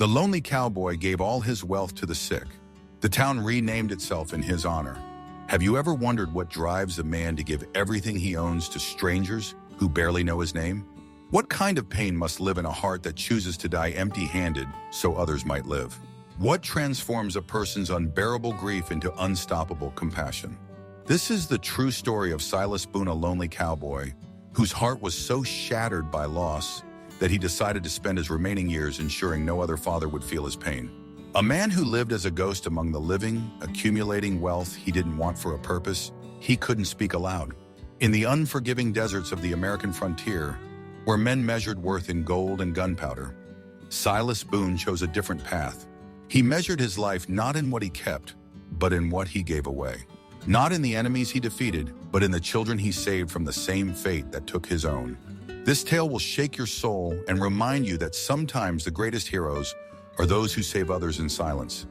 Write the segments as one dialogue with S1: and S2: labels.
S1: The lonely cowboy gave all his wealth to the sick. The town renamed itself in his honor. Have you ever wondered what drives a man to give everything he owns to strangers who barely know his name? What kind of pain must live in a heart that chooses to die empty-handed so others might live? What transforms a person's unbearable grief into unstoppable compassion? This is the true story of Silas Boone, a lonely cowboy whose heart was so shattered by loss that he decided to spend his remaining years ensuring no other father would feel his pain. A man who lived as a ghost among the living, accumulating wealth he didn't want for a purpose he couldn't speak aloud. In the unforgiving deserts of the American frontier, where men measured worth in gold and gunpowder, Silas Boone chose a different path. He measured his life not in what he kept, but in what he gave away. Not in the enemies he defeated, but in the children he saved from the same fate that took his own. This tale will shake your soul and remind you that sometimes the greatest heroes are those who save others in silence,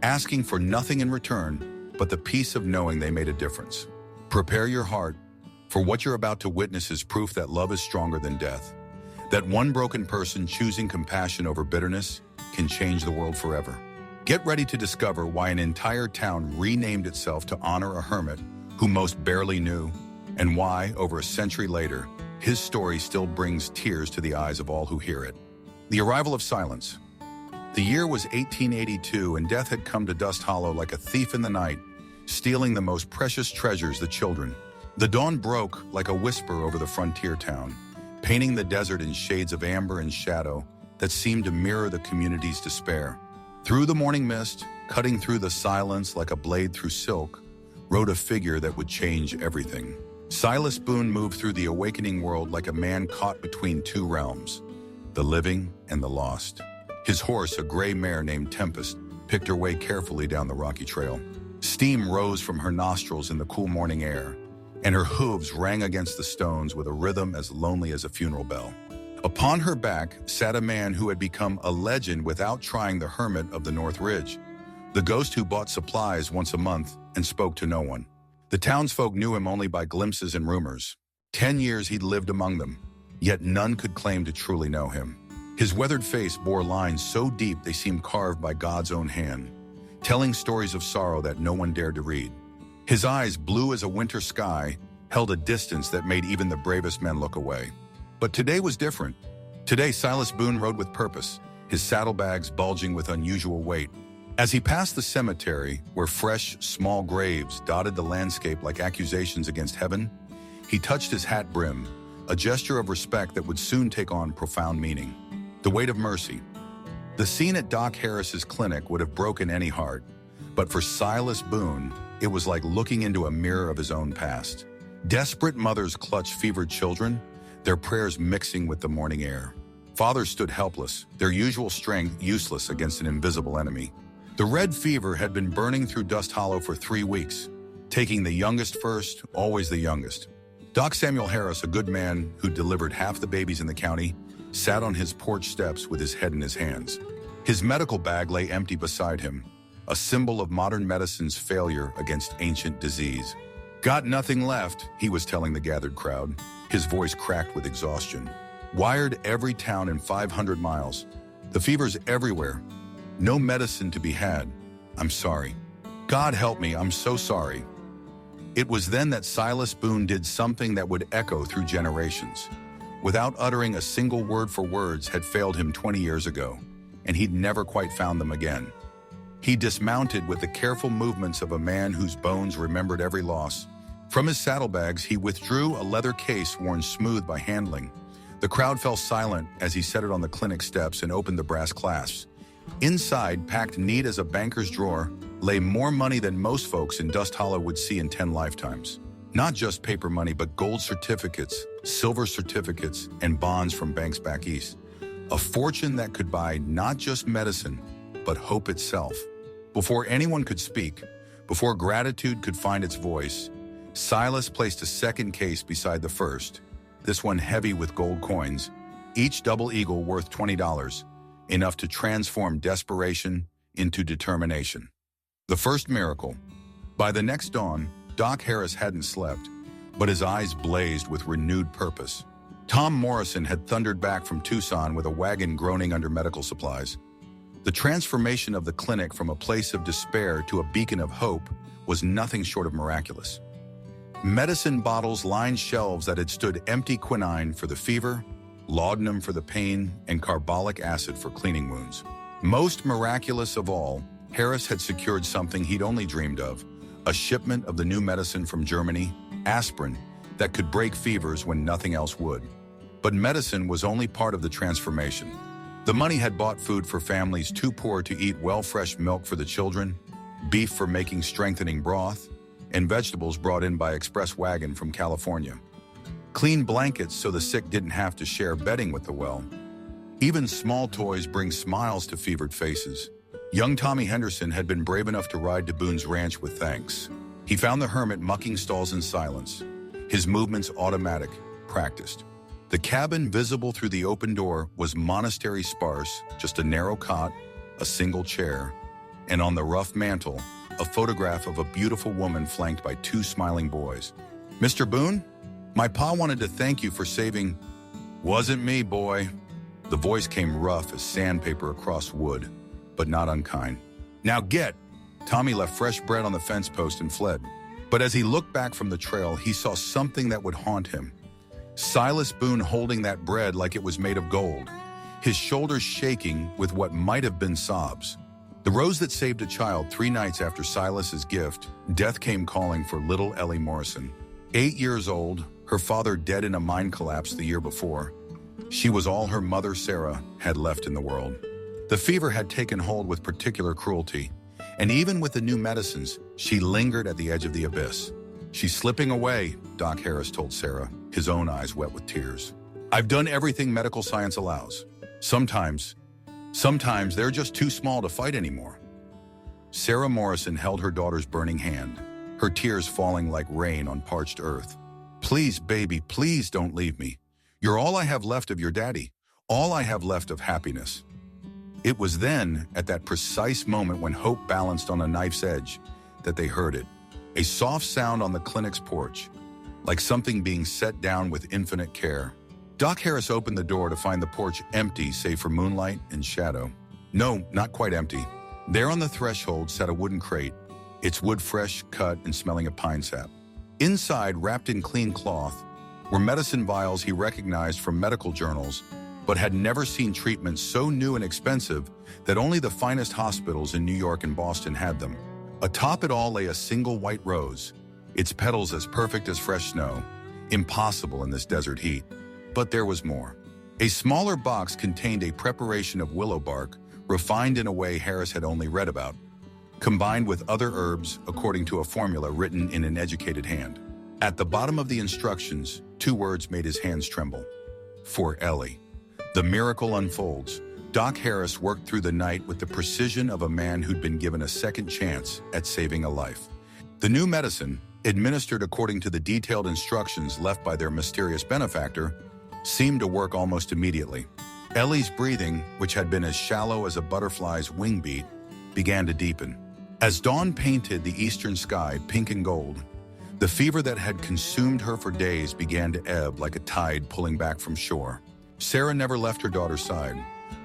S1: asking for nothing in return but the peace of knowing they made a difference. Prepare your heart, for what you're about to witness is proof that love is stronger than death, that one broken person choosing compassion over bitterness can change the world forever. Get ready to discover why an entire town renamed itself to honor a hermit who most barely knew, and why, over a century later, his story still brings tears to the eyes of all who hear it. The arrival of silence. The year was 1882, and death had come to Dust Hollow like a thief in the night, stealing the most precious treasures, the children. The dawn broke like a whisper over the frontier town, painting the desert in shades of amber and shadow that seemed to mirror the community's despair. Through the morning mist, cutting through the silence like a blade through silk, rode a figure that would change everything. Silas Boone moved through the awakening world like a man caught between two realms, the living and the lost. His horse, a gray mare named Tempest, picked her way carefully down the rocky trail. Steam rose from her nostrils in the cool morning air, and her hooves rang against the stones with a rhythm as lonely as a funeral bell. Upon her back sat a man who had become a legend without trying, the hermit of the North Ridge, the ghost who bought supplies once a month and spoke to no one. The townsfolk knew him only by glimpses and rumors. 10 years he'd lived among them, yet none could claim to truly know him. His weathered face bore lines so deep they seemed carved by God's own hand, telling stories of sorrow that no one dared to read. His eyes, blue as a winter sky, held a distance that made even the bravest men look away. But today was different. Today, Silas Boone rode with purpose, his saddlebags bulging with unusual weight. As he passed the cemetery, where fresh, small graves dotted the landscape like accusations against heaven, he touched his hat brim, a gesture of respect that would soon take on profound meaning. The weight of mercy. The scene at Doc Harris's clinic would have broken any heart, but for Silas Boone, it was like looking into a mirror of his own past. Desperate mothers clutched fevered children, their prayers mixing with the morning air. Fathers stood helpless, their usual strength useless against an invisible enemy. The red fever had been burning through Dust Hollow for 3 weeks, taking the youngest first, always the youngest. Doc Samuel Harris, a good man who delivered half the babies in the county, sat on his porch steps with his head in his hands. His medical bag lay empty beside him, a symbol of modern medicine's failure against ancient disease. "Got nothing left," he was telling the gathered crowd, his voice cracked with exhaustion. "Wired every town in 500 miles. The fever's everywhere. No medicine to be had. I'm sorry. God help me, I'm so sorry." It was then that Silas Boone did something that would echo through generations. Without uttering a single word, for words had failed him 20 years ago, and he'd never quite found them again. He dismounted with the careful movements of a man whose bones remembered every loss. From his saddlebags, he withdrew a leather case worn smooth by handling. The crowd fell silent as he set it on the clinic steps and opened the brass clasps. Inside, packed neat as a banker's drawer, lay more money than most folks in Dust Hollow would see in 10 lifetimes. Not just paper money, but gold certificates, silver certificates, and bonds from banks back east. A fortune that could buy not just medicine, but hope itself. Before anyone could speak, before gratitude could find its voice, Silas placed a second case beside the first, this one heavy with gold coins, each double eagle worth $20, enough to transform desperation into determination. The first miracle. By the next dawn, Doc Harris hadn't slept, but his eyes blazed with renewed purpose. Tom Morrison had thundered back from Tucson with a wagon groaning under medical supplies. The transformation of the clinic from a place of despair to a beacon of hope was nothing short of miraculous. Medicine bottles lined shelves that had stood empty: quinine for the fever, laudanum for the pain, and carbolic acid for cleaning wounds. Most miraculous of all, Harris had secured something he'd only dreamed of: a shipment of the new medicine from Germany, aspirin, that could break fevers when nothing else would. But medicine was only part of the transformation. The money had bought food for families too poor to eat well: fresh milk for the children, beef for making strengthening broth, and vegetables brought in by express wagon from California. Clean blankets so the sick didn't have to share bedding with the well. Even small toys bring smiles to fevered faces. Young Tommy Henderson had been brave enough to ride to Boone's ranch with thanks. He found the hermit mucking stalls in silence, his movements automatic, practiced. The cabin visible through the open door was monastery sparse, just a narrow cot, a single chair, and on the rough mantel, a photograph of a beautiful woman flanked by two smiling boys. "Mr. Boone, my pa wanted to thank you for saving—" "Wasn't me, boy." The voice came rough as sandpaper across wood, but not unkind. "Now get!" Tommy left fresh bread on the fence post and fled. But as he looked back from the trail, he saw something that would haunt him. Silas Boone holding that bread like it was made of gold, his shoulders shaking with what might have been sobs. The rose that saved a child 3 nights after Silas's gift, death came calling for little Ellie Morrison. 8 years old, her father dead in a mine collapse the year before. She was all her mother, Sarah, had left in the world. The fever had taken hold with particular cruelty, and even with the new medicines, she lingered at the edge of the abyss. "She's slipping away," Doc Harris told Sarah, his own eyes wet with tears. "I've done everything medical science allows. Sometimes they're just too small to fight anymore." Sarah Morrison held her daughter's burning hand, her tears falling like rain on parched earth. "Please, baby, please don't leave me. You're all I have left of your daddy, all I have left of happiness." It was then, at that precise moment when hope balanced on a knife's edge, that they heard it. A soft sound on the clinic's porch, like something being set down with infinite care. Doc Harris opened the door to find the porch empty save for moonlight and shadow. No, not quite empty. There on the threshold sat a wooden crate, its wood fresh cut and smelling of pine sap. Inside, wrapped in clean cloth, were medicine vials he recognized from medical journals, but had never seen treatments so new and expensive that only the finest hospitals in New York and Boston had them. Atop it all lay a single white rose, its petals as perfect as fresh snow, impossible in this desert heat. But there was more. A smaller box contained a preparation of willow bark, refined in a way Harris had only read about, combined with other herbs according to a formula written in an educated hand. At the bottom of the instructions, 2 words made his hands tremble: "For Ellie." The miracle unfolds. Doc Harris worked through the night with the precision of a man who'd been given a second chance at saving a life. The new medicine, administered according to the detailed instructions left by their mysterious benefactor, seemed to work almost immediately. Ellie's breathing, which had been as shallow as a butterfly's wing beat, began to deepen. As dawn painted the eastern sky pink and gold, the fever that had consumed her for days began to ebb like a tide pulling back from shore. Sarah never left her daughter's side,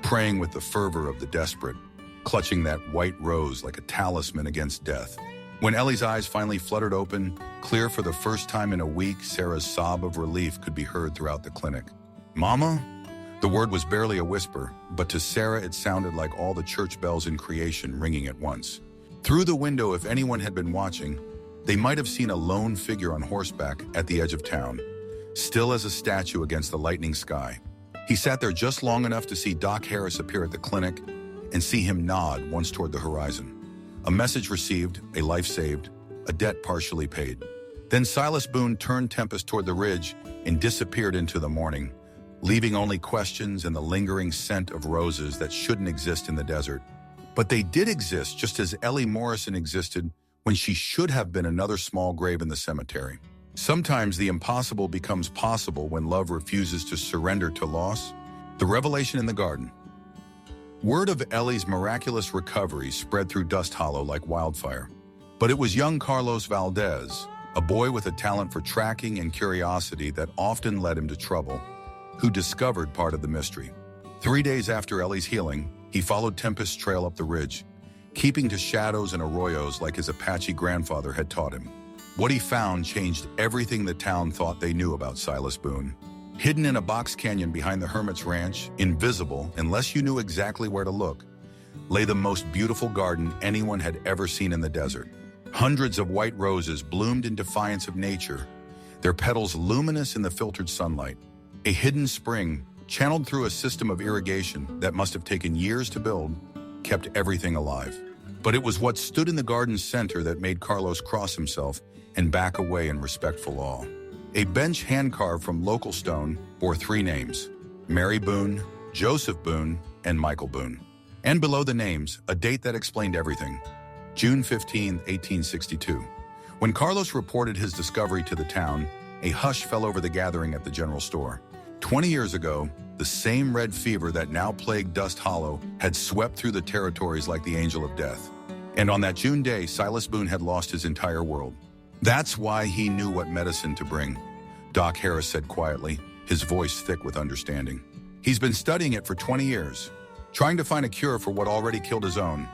S1: praying with the fervor of the desperate, clutching that white rose like a talisman against death. When Ellie's eyes finally fluttered open, clear for the first time in a week, Sarah's sob of relief could be heard throughout the clinic. "Mama?" The word was barely a whisper, but to Sarah it sounded like all the church bells in creation ringing at once. Through the window, if anyone had been watching, they might have seen a lone figure on horseback at the edge of town, still as a statue against the lightning sky. He sat there just long enough to see Doc Harris appear at the clinic and see him nod once toward the horizon. A message received, a life saved, a debt partially paid. Then Silas Boone turned Tempest toward the ridge and disappeared into the morning, leaving only questions and the lingering scent of roses that shouldn't exist in the desert. But they did exist, just as Ellie Morrison existed when she should have been another small grave in the cemetery. Sometimes the impossible becomes possible when love refuses to surrender to loss. The revelation in the garden. Word of Ellie's miraculous recovery spread through Dust Hollow like wildfire. But it was young Carlos Valdez, a boy with a talent for tracking and curiosity that often led him to trouble, who discovered part of the mystery. 3 days after Ellie's healing, He followed Tempest's trail up the ridge, keeping to shadows and arroyos like his Apache grandfather had taught him. What he found changed everything the town thought they knew about Silas Boone. Hidden in a box canyon behind the hermit's ranch, invisible unless you knew exactly where to look, lay the most beautiful garden anyone had ever seen in the desert. Hundreds of white roses bloomed in defiance of nature, their petals luminous in the filtered sunlight. A hidden spring, channeled through a system of irrigation that must have taken years to build, kept everything alive. But it was what stood in the garden's center that made Carlos cross himself and back away in respectful awe. A bench hand-carved from local stone bore 3 names: Mary Boone, Joseph Boone, and Michael Boone. And below the names, a date that explained everything: June 15, 1862. When Carlos reported his discovery to the town, a hush fell over the gathering at the general store. 20 years ago, the same red fever that now plagued Dust Hollow had swept through the territories like the angel of death. And on that June day, Silas Boone had lost his entire world. That's why he knew what medicine to bring, Doc Harris said quietly, his voice thick with understanding. He's been studying it for 20 years, trying to find a cure for what already killed his own.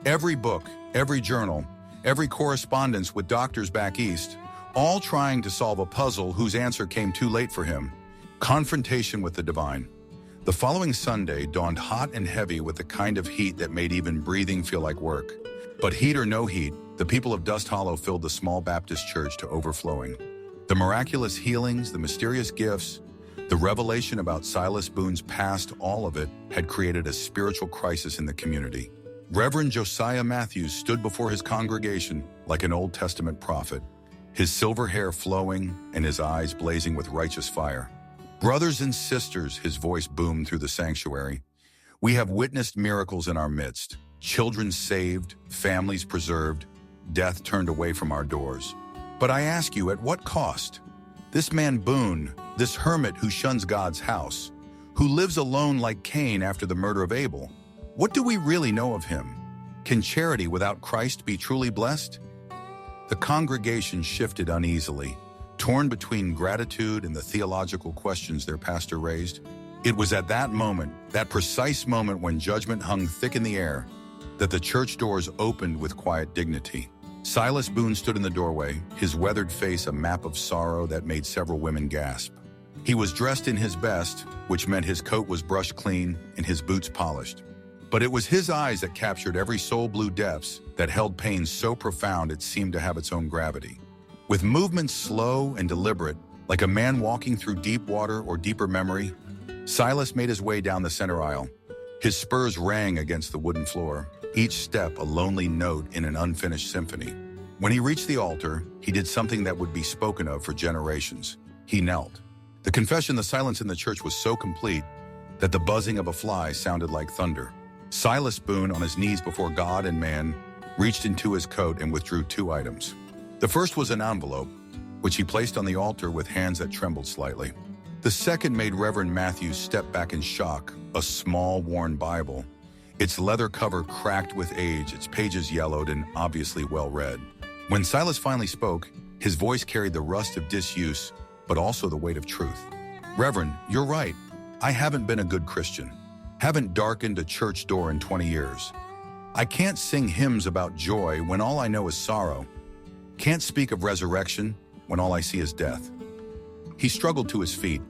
S1: Every book, every journal, every correspondence with doctors back east, all trying to solve a puzzle whose answer came too late for him: confrontation with the divine. The following Sunday dawned hot and heavy with the kind of heat that made even breathing feel like work. But heat or no heat, the people of Dust Hollow filled the small Baptist church to overflowing. The miraculous healings, the mysterious gifts, the revelation about Silas Boone's past, all of it had created a spiritual crisis in the community. Reverend Josiah Matthews stood before his congregation like an Old Testament prophet, his silver hair flowing and his eyes blazing with righteous fire. Brothers and sisters, his voice boomed through the sanctuary, we have witnessed miracles in our midst. Children saved, families preserved, death turned away from our doors. But I ask you, at what cost? This man Boone, this hermit who shuns God's house, who lives alone like Cain after the murder of Abel, what do we really know of him? Can charity without Christ be truly blessed? The congregation shifted uneasily, torn between gratitude and the theological questions their pastor raised. It was at that moment, that precise moment when judgment hung thick in the air, that the church doors opened with quiet dignity. Silas Boone stood in the doorway, his weathered face a map of sorrow that made several women gasp. He was dressed in his best, which meant his coat was brushed clean and his boots polished. But it was his eyes that captured every soul blue depths that held pain so profound it seemed to have its own gravity. With movements slow and deliberate, like a man walking through deep water or deeper memory, Silas made his way down the center aisle. His spurs rang against the wooden floor, each step a lonely note in an unfinished symphony. When he reached the altar, he did something that would be spoken of for generations. He knelt. The confession, the silence in the church was so complete that the buzzing of a fly sounded like thunder. Silas Boone, on his knees before God and man, reached into his coat and withdrew 2 items. The first was an envelope, which he placed on the altar with hands that trembled slightly. The second made Reverend Matthews step back in shock, a small, worn Bible, its leather cover cracked with age, its pages yellowed and obviously well read. When Silas finally spoke, his voice carried the rust of disuse, but also the weight of truth. Reverend, you're right. I haven't been a good Christian. Haven't darkened a church door in 20 years. I can't sing hymns about joy when all I know is sorrow. Can't speak of resurrection when all I see is death. He struggled to his feet,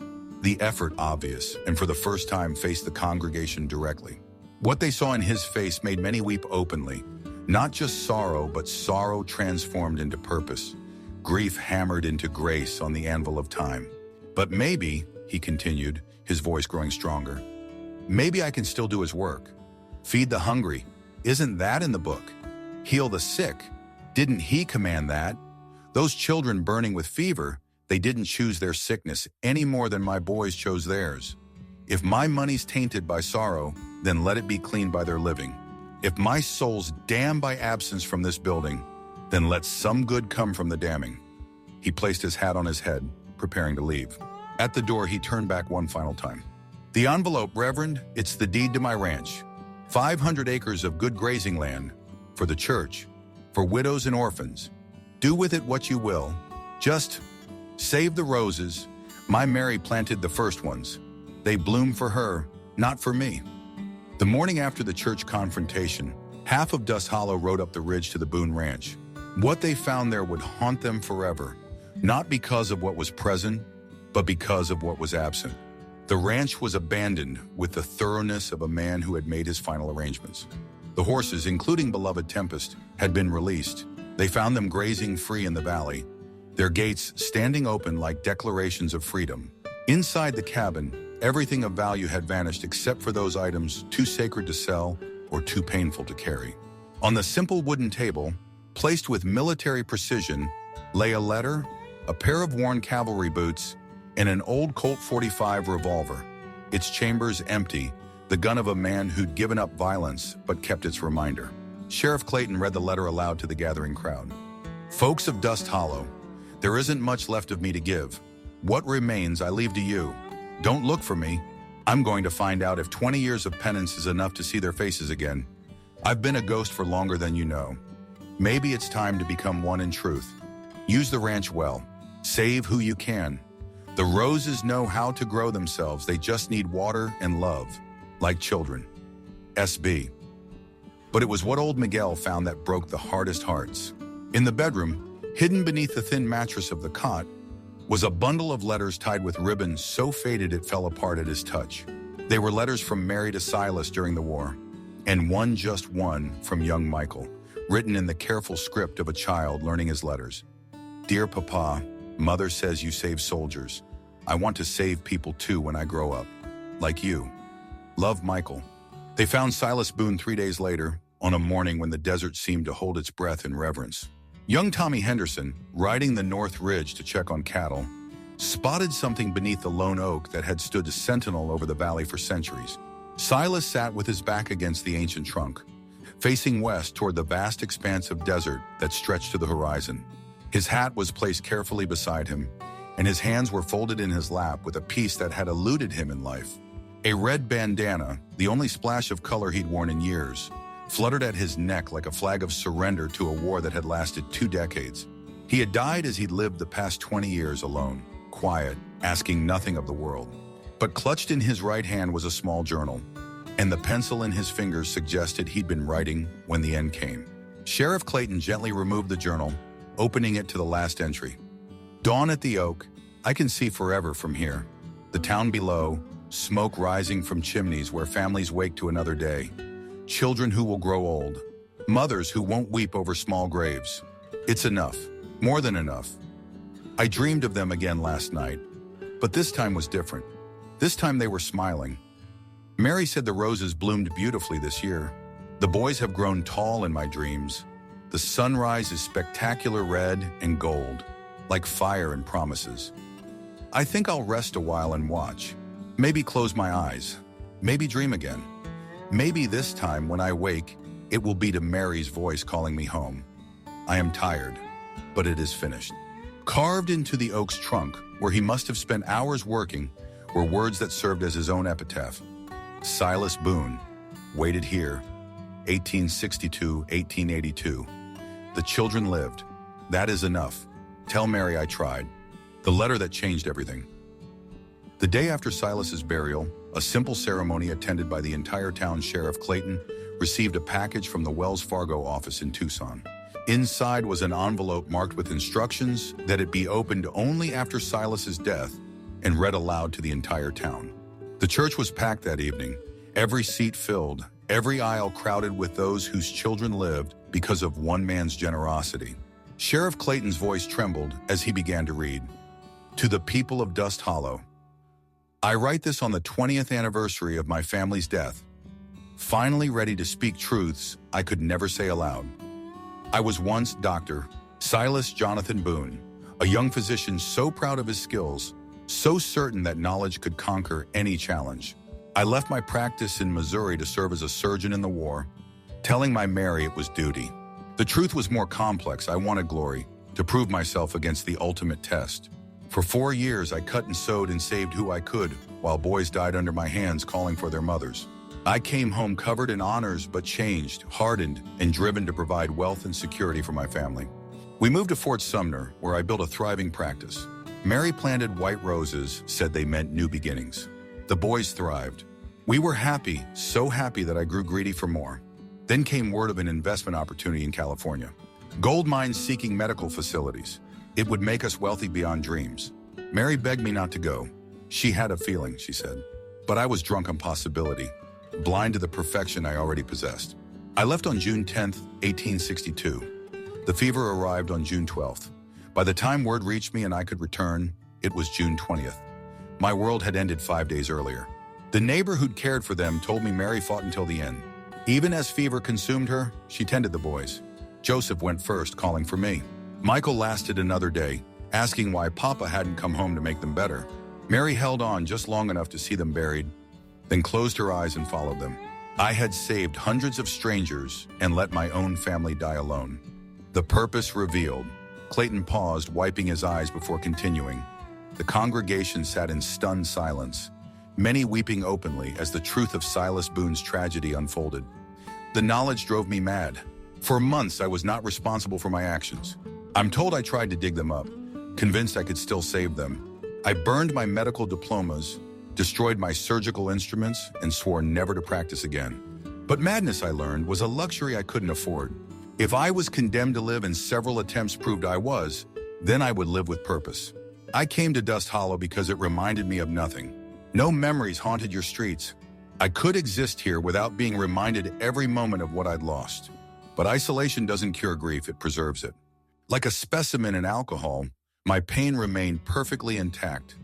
S1: the effort obvious, and for the first time faced the congregation directly. What they saw in his face made many weep openly, not just sorrow, but sorrow transformed into purpose, grief hammered into grace on the anvil of time. But maybe, he continued, his voice growing stronger, maybe I can still do his work. Feed the hungry. Isn't that in the book? Heal the sick. Didn't he command that? Those children burning with fever, they didn't choose their sickness any more than my boys chose theirs. If my money's tainted by sorrow, then let it be cleaned by their living. If my soul's damned by absence from this building, then let some good come from the damning. He placed his hat on his head, preparing to leave. At the door, he turned back one final time. The envelope, Reverend, it's the deed to my ranch. 500 acres of good grazing land, for the church, for widows and orphans. Do with it what you will. Just save the roses. My Mary planted the first ones. They bloom for her, not for me. The morning after the church confrontation, half of Dust Hollow rode up the ridge to the Boone Ranch. What they found there would haunt them forever, not because of what was present, but because of what was absent. The ranch was abandoned with the thoroughness of a man who had made his final arrangements. The horses, including beloved Tempest, had been released. They found them grazing free in the valley, their gates standing open like declarations of freedom. Inside the cabin, everything of value had vanished except for those items too sacred to sell or too painful to carry. On the simple wooden table, placed with military precision, lay a letter, a pair of worn cavalry boots, and an old Colt 45 revolver, its chambers empty, the gun of a man who'd given up violence but kept its reminder. Sheriff Clayton read the letter aloud to the gathering crowd. Folks of Dust Hollow, there isn't much left of me to give. What remains I leave to you. Don't look for me. I'm going to find out if 20 years of penance is enough to see their faces again. I've been a ghost for longer than you know. Maybe it's time to become one in truth. Use the ranch well. Save who you can. The roses know how to grow themselves. They just need water and love, like children. SB. But it was what old Miguel found that broke the hardest hearts. In the bedroom, hidden beneath the thin mattress of the cot, was a bundle of letters tied with ribbon so faded it fell apart at his touch. They were letters from Mary to Silas during the war, and just one from young Michael, written in the careful script of a child learning his letters. Dear Papa, Mother says you save soldiers. I want to save people too when I grow up. Like you. Love, Michael. They found Silas Boone 3 days later, on a morning when the desert seemed to hold its breath in reverence. Young Tommy Henderson, riding the North Ridge to check on cattle, spotted something beneath the lone oak that had stood as sentinel over the valley for centuries. Silas sat with his back against the ancient trunk, facing west toward the vast expanse of desert that stretched to the horizon. His hat was placed carefully beside him, and his hands were folded in his lap with a piece that had eluded him in life. A red bandana, the only splash of color he'd worn in years, fluttered at his neck like a flag of surrender to a war that had lasted 2 decades. He had died as he'd lived the past 20 years alone, quiet, asking nothing of the world. But clutched in his right hand was a small journal, and the pencil in his fingers suggested he'd been writing when the end came. Sheriff Clayton gently removed the journal, opening it to the last entry. Dawn at the oak, I can see forever from here. The town below, smoke rising from chimneys where families wake to another day. Children who will grow old. Mothers who won't weep over small graves. It's enough. More than enough. I dreamed of them again last night, but this time was different. This time they were smiling. Mary said the roses bloomed beautifully this year. The boys have grown tall in my dreams. The sunrise is spectacular red and gold, like fire and promises. I think I'll rest a while and watch. Maybe close my eyes. Maybe dream again. Maybe this time when I wake, it will be to Mary's voice calling me home. I am tired, but it is finished. Carved into the oak's trunk, where he must have spent hours working, were words that served as his own epitaph. Silas Boone, waited here, 1862-1882. The children lived. That is enough. Tell Mary I tried. The letter that changed everything. The day after Silas's burial, a simple ceremony attended by the entire town. Sheriff Clayton received a package from the Wells Fargo office in Tucson. Inside was an envelope marked with instructions that it be opened only after Silas's death and read aloud to the entire town. The church was packed that evening, every seat filled, every aisle crowded with those whose children lived because of one man's generosity. Sheriff Clayton's voice trembled as he began to read. To the people of Dust Hollow, I write this on the 20th anniversary of my family's death, finally ready to speak truths I could never say aloud. I was once Dr. Silas Jonathan Boone, a young physician so proud of his skills, so certain that knowledge could conquer any challenge. I left my practice in Missouri to serve as a surgeon in the war, telling my Mary it was duty. The truth was more complex. I wanted glory, to prove myself against the ultimate test. For 4 years, I cut and sewed and saved who I could, while boys died under my hands calling for their mothers. I came home covered in honors but changed, hardened, and driven to provide wealth and security for my family. We moved to Fort Sumner, where I built a thriving practice. Mary planted white roses, said they meant new beginnings. The boys thrived. We were happy, so happy that I grew greedy for more. Then came word of an investment opportunity in California. Gold mines seeking medical facilities. It would make us wealthy beyond dreams. Mary begged me not to go. She had a feeling, she said. But I was drunk on possibility, blind to the perfection I already possessed. I left on June 10th, 1862. The fever arrived on June 12th. By the time word reached me and I could return, it was June 20th. My world had ended 5 days earlier. The neighbor who'd cared for them told me Mary fought until the end. Even as fever consumed her, she tended the boys. Joseph went first, calling for me. Michael lasted another day, asking why Papa hadn't come home to make them better. Mary held on just long enough to see them buried, then closed her eyes and followed them. I had saved hundreds of strangers and let my own family die alone. The purpose revealed. Clayton paused, wiping his eyes before continuing. The congregation sat in stunned silence, many weeping openly as the truth of Silas Boone's tragedy unfolded. The knowledge drove me mad. For months, I was not responsible for my actions. I'm told I tried to dig them up, convinced I could still save them. I burned my medical diplomas, destroyed my surgical instruments, and swore never to practice again. But madness, I learned, was a luxury I couldn't afford. If I was condemned to live and several attempts proved I was, then I would live with purpose. I came to Dust Hollow because it reminded me of nothing. No memories haunted your streets. I could exist here without being reminded every moment of what I'd lost. But isolation doesn't cure grief, it preserves it. Like a specimen in alcohol, my pain remained perfectly intact,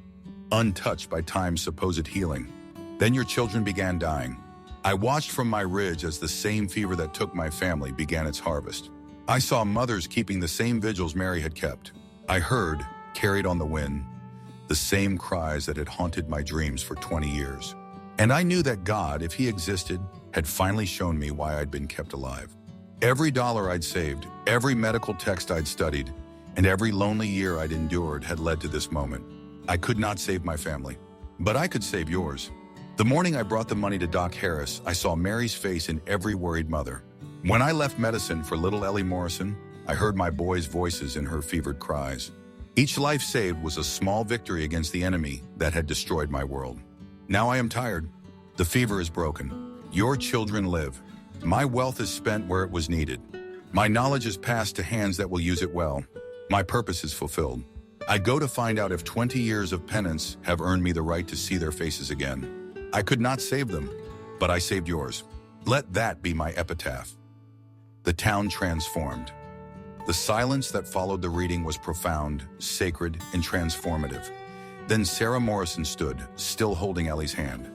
S1: untouched by time's supposed healing. Then your children began dying. I watched from my ridge as the same fever that took my family began its harvest. I saw mothers keeping the same vigils Mary had kept. I heard, carried on the wind, the same cries that had haunted my dreams for 20 years. And I knew that God, if he existed, had finally shown me why I'd been kept alive. Every dollar I'd saved, every medical text I'd studied, and every lonely year I'd endured had led to this moment. I could not save my family, but I could save yours. The morning I brought the money to Doc Harris, I saw Mary's face in every worried mother. When I left medicine for little Ellie Morrison, I heard my boys' voices in her fevered cries. Each life saved was a small victory against the enemy that had destroyed my world. Now I am tired. The fever is broken. Your children live. My wealth is spent where it was needed. My knowledge is passed to hands that will use it well. My purpose is fulfilled. I go to find out if 20 years of penance have earned me the right to see their faces again. I could not save them, but I saved yours. Let that be my epitaph. The town transformed. The silence that followed the reading was profound, sacred, and transformative. Then Sarah Morrison stood, still holding Ellie's hand.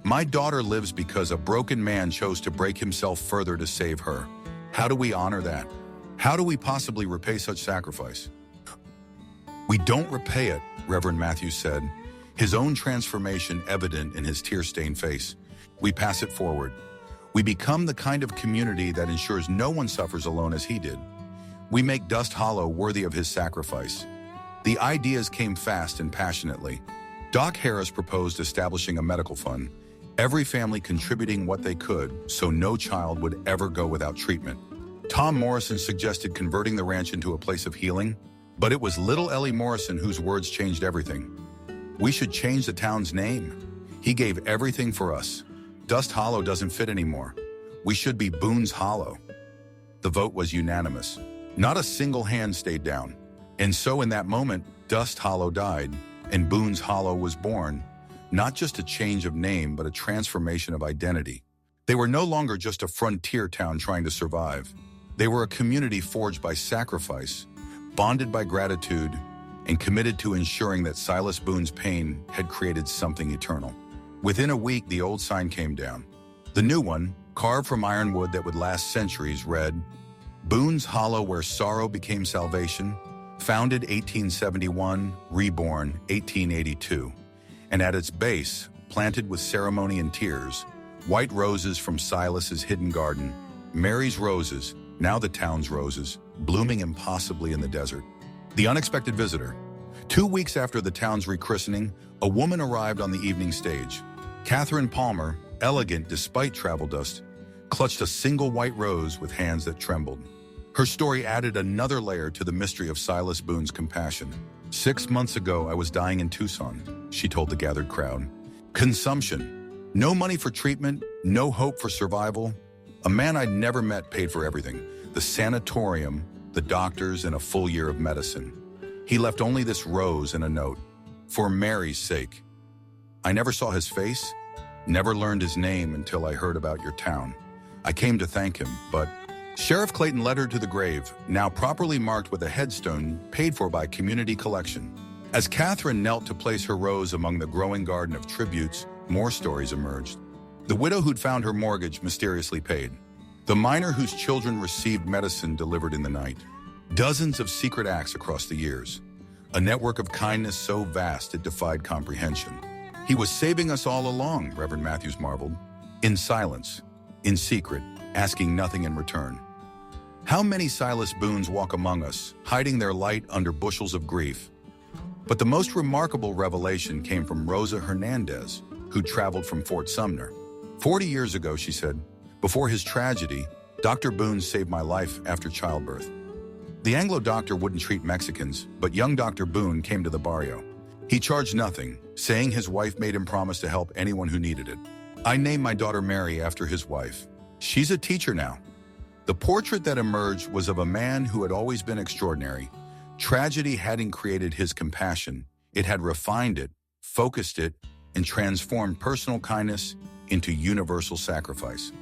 S1: My daughter lives because a broken man chose to break himself further to save her. How do we honor that? How do we possibly repay such sacrifice? We don't repay it, Reverend Matthews said, his own transformation evident in his tear-stained face. We pass it forward. We become the kind of community that ensures no one suffers alone as he did. We make Dust Hollow worthy of his sacrifice. The ideas came fast and passionately. Doc Harris proposed establishing a medical fund, every family contributing what they could so no child would ever go without treatment. Tom Morrison suggested converting the ranch into a place of healing, but it was little Ellie Morrison whose words changed everything. We should change the town's name. He gave everything for us. Dust Hollow doesn't fit anymore. We should be Boone's Hollow. The vote was unanimous. Not a single hand stayed down. And so in that moment, Dust Hollow died, and Boone's Hollow was born. Not just a change of name, but a transformation of identity. They were no longer just a frontier town trying to survive. They were a community forged by sacrifice, bonded by gratitude, and committed to ensuring that Silas Boone's pain had created something eternal. Within a week, the old sign came down. The new one, carved from ironwood that would last centuries, read, Boone's Hollow where sorrow became salvation, founded 1871, reborn 1882. And at its base, planted with ceremony and tears, white roses from Silas's hidden garden, Mary's roses, now the town's roses, blooming impossibly in the desert. The unexpected visitor. 2 weeks after the town's rechristening, a woman arrived on the evening stage. Catherine Palmer, elegant despite travel dust, clutched a single white rose with hands that trembled. Her story added another layer to the mystery of Silas Boone's compassion. 6 months ago, I was dying in Tucson, she told the gathered crowd. Consumption. No money for treatment, no hope for survival. A man I'd never met paid for everything: the sanatorium, the doctors, and a full year of medicine. He left only this rose and a note: "For Mary's sake." I never saw his face, never learned his name until I heard about your town. I came to thank him, but Sheriff Clayton led her to the grave, now properly marked with a headstone paid for by community collection. As Catherine knelt to place her rose among the growing garden of tributes, more stories emerged. The widow who'd found her mortgage mysteriously paid. The miner whose children received medicine delivered in the night. Dozens of secret acts across the years. A network of kindness so vast it defied comprehension. He was saving us all along, Reverend Matthews marveled. In silence, in secret, asking nothing in return. How many Silas Boones walk among us, hiding their light under bushels of grief? But the most remarkable revelation came from Rosa Hernandez, who traveled from Fort Sumner. 40 years ago, she said, before his tragedy, Dr. Boone saved my life after childbirth. The Anglo doctor wouldn't treat Mexicans, but young Dr. Boone came to the barrio. He charged nothing, saying his wife made him promise to help anyone who needed it. I named my daughter Mary after his wife. She's a teacher now. The portrait that emerged was of a man who had always been extraordinary. Tragedy hadn't created his compassion. It had refined it, focused it, and transformed personal kindness into universal sacrifice.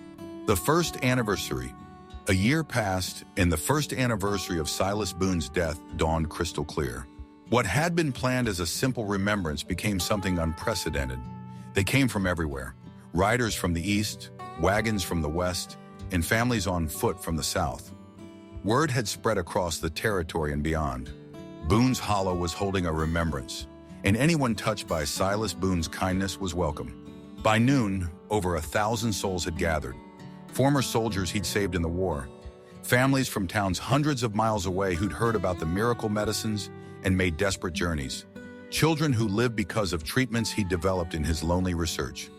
S1: The first anniversary. A year passed, and the first anniversary of Silas Boone's death dawned crystal clear. What had been planned as a simple remembrance became something unprecedented. They came from everywhere. Riders from the east, wagons from the west, and families on foot from the south. Word had spread across the territory and beyond. Boone's Hollow was holding a remembrance, and anyone touched by Silas Boone's kindness was welcome. By noon, over 1,000 souls had gathered. Former soldiers he'd saved in the war, families from towns hundreds of miles away who'd heard about the miracle medicines and made desperate journeys, children who lived because of treatments he'd developed in his lonely research.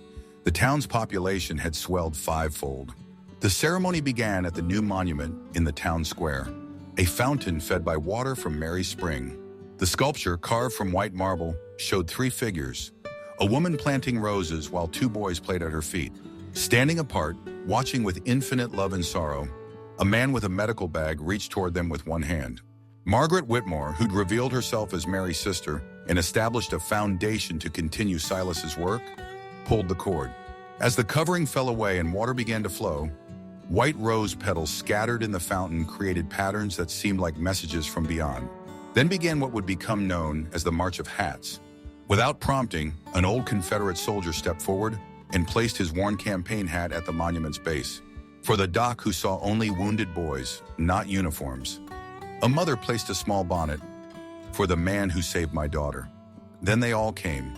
S1: The town's population had swelled fivefold. The ceremony began at the new monument in the town square, a fountain fed by water from Mary's spring. The sculpture, carved from white marble, showed three figures: a woman planting roses while two boys played at her feet. Standing apart, watching with infinite love and sorrow, a man with a medical bag reached toward them with one hand. Margaret Whitmore, who'd revealed herself as Mary's sister and established a foundation to continue Silas's work, pulled the cord. As the covering fell away and water began to flow, white rose petals scattered in the fountain created patterns that seemed like messages from beyond. Then began what would become known as the March of Hats. Without prompting, an old Confederate soldier stepped forward and placed his worn campaign hat at the monument's base. For the doc who saw only wounded boys, not uniforms. A mother placed a small bonnet. For the man who saved my daughter. Then they all came,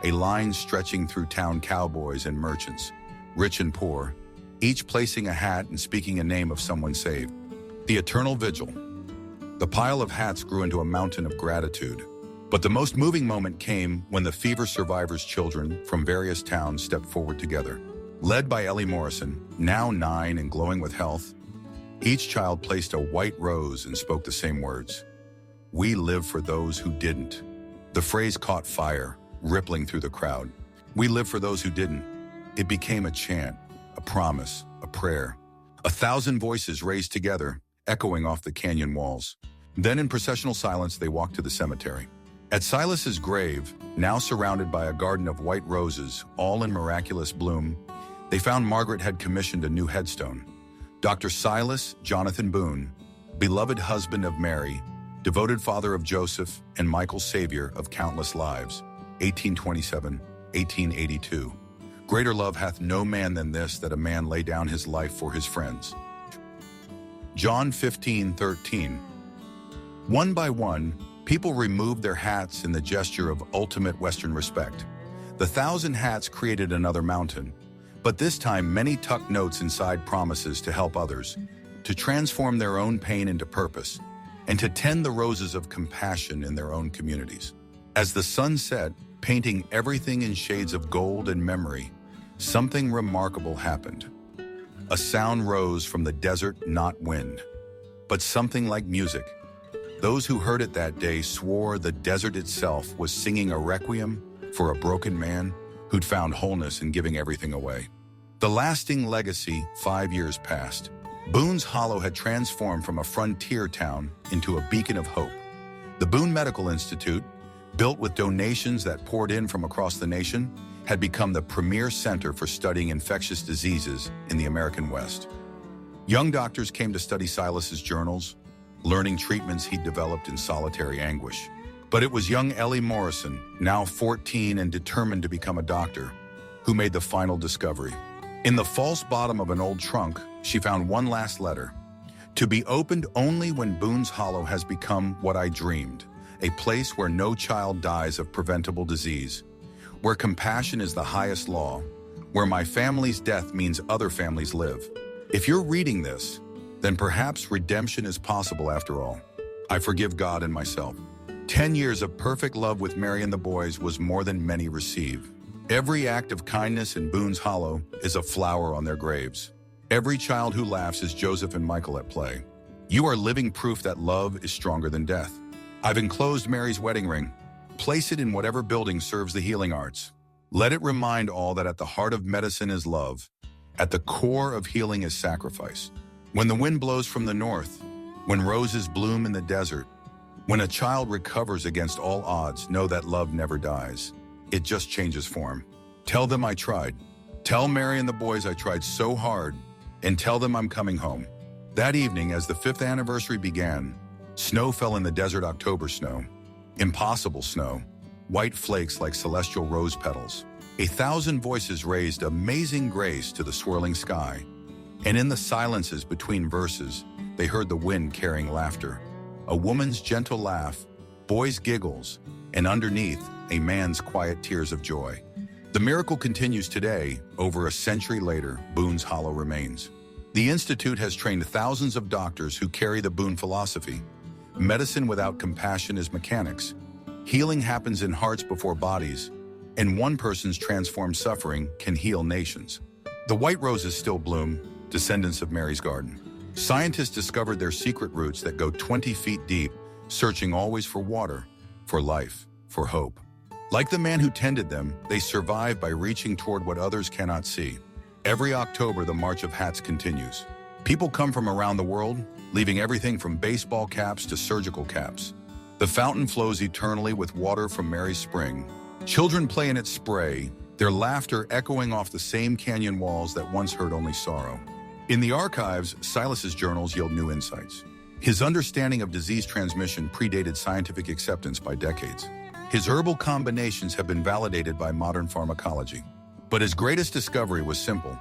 S1: a line stretching through town, cowboys and merchants, rich and poor, each placing a hat and speaking a name of someone saved. The eternal vigil. The pile of hats grew into a mountain of gratitude. But the most moving moment came when the fever survivors' children from various towns stepped forward together. Led by Ellie Morrison, now 9 and glowing with health, each child placed a white rose and spoke the same words: "We live for those who didn't." The phrase caught fire, rippling through the crowd. We live for those who didn't. It became a chant, a promise, a prayer. 1,000 voices raised together, echoing off the canyon walls. Then in processional silence, they walked to the cemetery. At Silas's grave, now surrounded by a garden of white roses, all in miraculous bloom, they found Margaret had commissioned a new headstone. Dr. Silas Jonathan Boone, beloved husband of Mary, devoted father of Joseph and Michael, savior of countless lives, 1827, 1882. Greater love hath no man than this, that a man lay down his life for his friends. John 15:13. One by one, people removed their hats in the gesture of ultimate Western respect. The 1,000 hats created another mountain, but this time many tucked notes inside promises to help others, to transform their own pain into purpose, and to tend the roses of compassion in their own communities. As the sun set, painting everything in shades of gold and memory, something remarkable happened. A sound rose from the desert, not wind, but something like music. Those who heard it that day swore the desert itself was singing a requiem for a broken man who'd found wholeness in giving everything away. The lasting legacy, 5 years passed. Boone's Hollow had transformed from a frontier town into a beacon of hope. The Boone Medical Institute, built with donations that poured in from across the nation, had become the premier center for studying infectious diseases in the American West. Young doctors came to study Silas's journals, learning treatments he'd developed in solitary anguish. But it was young Ellie Morrison, now 14 and determined to become a doctor, who made the final discovery. In the false bottom of an old trunk, she found one last letter. To be opened only when Boone's Hollow has become what I dreamed, a place where no child dies of preventable disease, where compassion is the highest law, where my family's death means other families live. If you're reading this, then perhaps redemption is possible after all. I forgive God and myself. 10 years of perfect love with Mary and the boys was more than many receive. Every act of kindness in Boone's Hollow is a flower on their graves. Every child who laughs is Joseph and Michael at play. You are living proof that love is stronger than death. I've enclosed Mary's wedding ring. Place it in whatever building serves the healing arts. Let it remind all that at the heart of medicine is love. At the core of healing is sacrifice. When the wind blows from the north, when roses bloom in the desert, when a child recovers against all odds, know that love never dies. It just changes form. Tell them I tried. Tell Mary and the boys I tried so hard, and tell them I'm coming home. That evening, as the 5th anniversary began, snow fell in the desert October snow. Impossible snow, white flakes like celestial rose petals. 1,000 voices raised amazing grace to the swirling sky, and in the silences between verses, they heard the wind carrying laughter, a woman's gentle laugh, boys' giggles, and underneath, a man's quiet tears of joy. The miracle continues today. Over a century later, Boone's Hollow remains. The Institute has trained thousands of doctors who carry the Boone philosophy. Medicine without compassion is mechanics. Healing happens in hearts before bodies, and one person's transformed suffering can heal nations. The white roses still bloom, descendants of Mary's garden. Scientists discovered their secret roots that go 20 feet deep, searching always for water, for life, for hope. Like the man who tended them, they survive by reaching toward what others cannot see. Every October, the March of Hats continues. People come from around the world, leaving everything from baseball caps to surgical caps. The fountain flows eternally with water from Mary's spring. Children play in its spray, their laughter echoing off the same canyon walls that once heard only sorrow. In the archives, Silas's journals yield new insights. His understanding of disease transmission predated scientific acceptance by decades. His herbal combinations have been validated by modern pharmacology. But his greatest discovery was simple.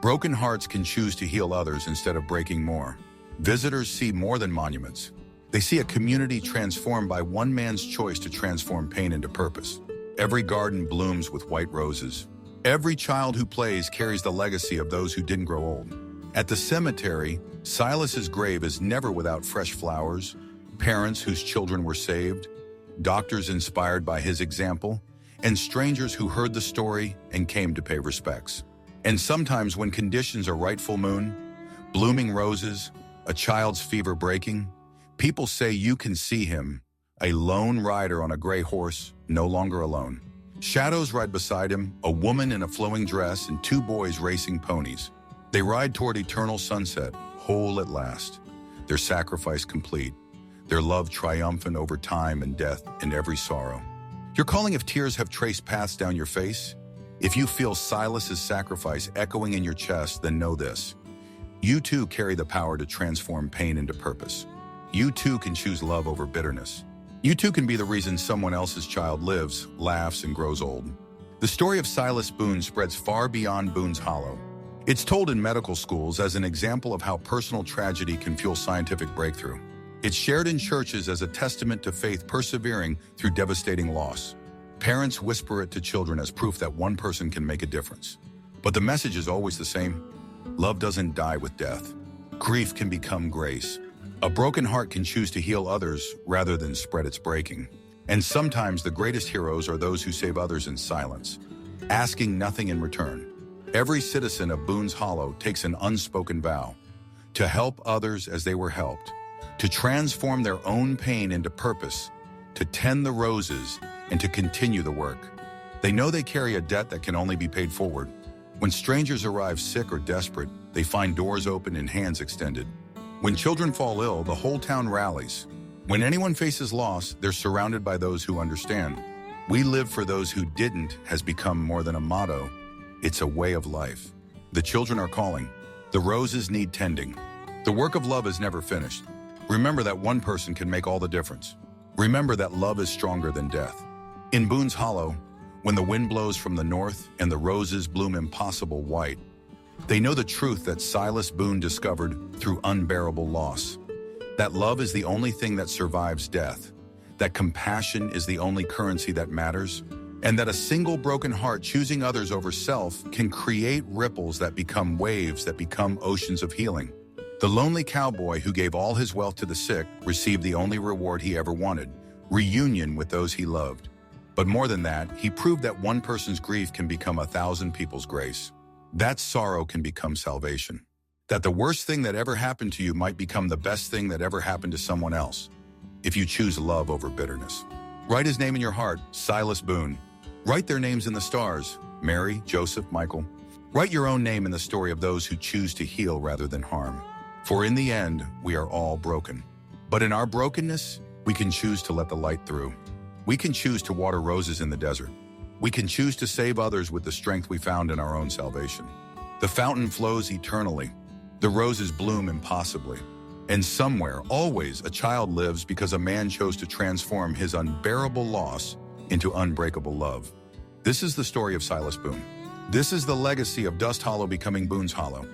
S1: Broken hearts can choose to heal others instead of breaking more. Visitors see more than monuments. They see a community transformed by one man's choice to transform pain into purpose. Every garden blooms with white roses. Every child who plays carries the legacy of those who didn't grow old. At the cemetery, Silas's grave is never without fresh flowers, parents whose children were saved, doctors inspired by his example, and strangers who heard the story and came to pay respects. And sometimes when conditions are right, full moon, blooming roses, a child's fever breaking, people say you can see him, a lone rider on a gray horse, no longer alone. Shadows ride beside him, a woman in a flowing dress and 2 boys racing ponies. They ride toward eternal sunset, whole at last, their sacrifice complete, their love triumphant over time and death and every sorrow. You're calling if tears have traced paths down your face? If you feel Silas's sacrifice echoing in your chest, then know this. You too carry the power to transform pain into purpose. You too can choose love over bitterness. You too can be the reason someone else's child lives, laughs, and grows old. The story of Silas Boone spreads far beyond Boone's Hollow. It's told in medical schools as an example of how personal tragedy can fuel scientific breakthrough. It's shared in churches as a testament to faith persevering through devastating loss. Parents whisper it to children as proof that one person can make a difference. But the message is always the same. Love doesn't die with death. Grief can become grace. A broken heart can choose to heal others rather than spread its breaking. And sometimes the greatest heroes are those who save others in silence, asking nothing in return. Every citizen of Boone's Hollow takes an unspoken vow to help others as they were helped, to transform their own pain into purpose, to tend the roses, and to continue the work. They know they carry a debt that can only be paid forward. When strangers arrive sick or desperate, they find doors open and hands extended. When children fall ill, the whole town rallies. When anyone faces loss, they're surrounded by those who understand. "We live for those who didn't" has become more than a motto. It's a way of life. The children are calling. The roses need tending. The work of love is never finished. Remember that one person can make all the difference. Remember that love is stronger than death. In Boone's Hollow, when the wind blows from the north and the roses bloom impossible white, they know the truth that Silas Boone discovered through unbearable loss. That love is the only thing that survives death, that compassion is the only currency that matters, and that a single broken heart choosing others over self can create ripples that become waves that become oceans of healing. The lonely cowboy who gave all his wealth to the sick received the only reward he ever wanted: reunion with those he loved. But more than that, he proved that one person's grief can become 1,000 people's grace. That sorrow can become salvation. That the worst thing that ever happened to you might become the best thing that ever happened to someone else, if you choose love over bitterness. Write his name in your heart, Silas Boone. Write their names in the stars, Mary, Joseph, Michael. Write your own name in the story of those who choose to heal rather than harm. For in the end, we are all broken. But in our brokenness, we can choose to let the light through. We can choose to water roses in the desert. We can choose to save others with the strength we found in our own salvation. The fountain flows eternally. The roses bloom impossibly. And somewhere, always, a child lives because a man chose to transform his unbearable loss into unbreakable love. This is the story of Silas Boone. This is the legacy of Dust Hollow becoming Boone's Hollow.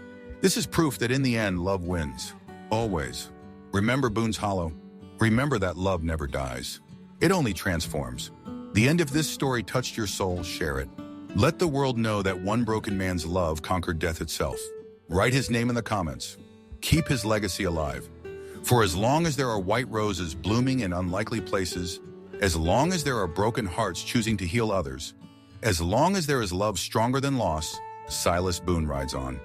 S1: This is proof that in the end, love wins. Always. Remember Boone's Hollow. Remember that love never dies. It only transforms. The end of this story touched your soul, share it. Let the world know that one broken man's love conquered death itself. Write his name in the comments. Keep his legacy alive. For as long as there are white roses blooming in unlikely places, as long as there are broken hearts choosing to heal others, as long as there is love stronger than loss, Silas Boone rides on.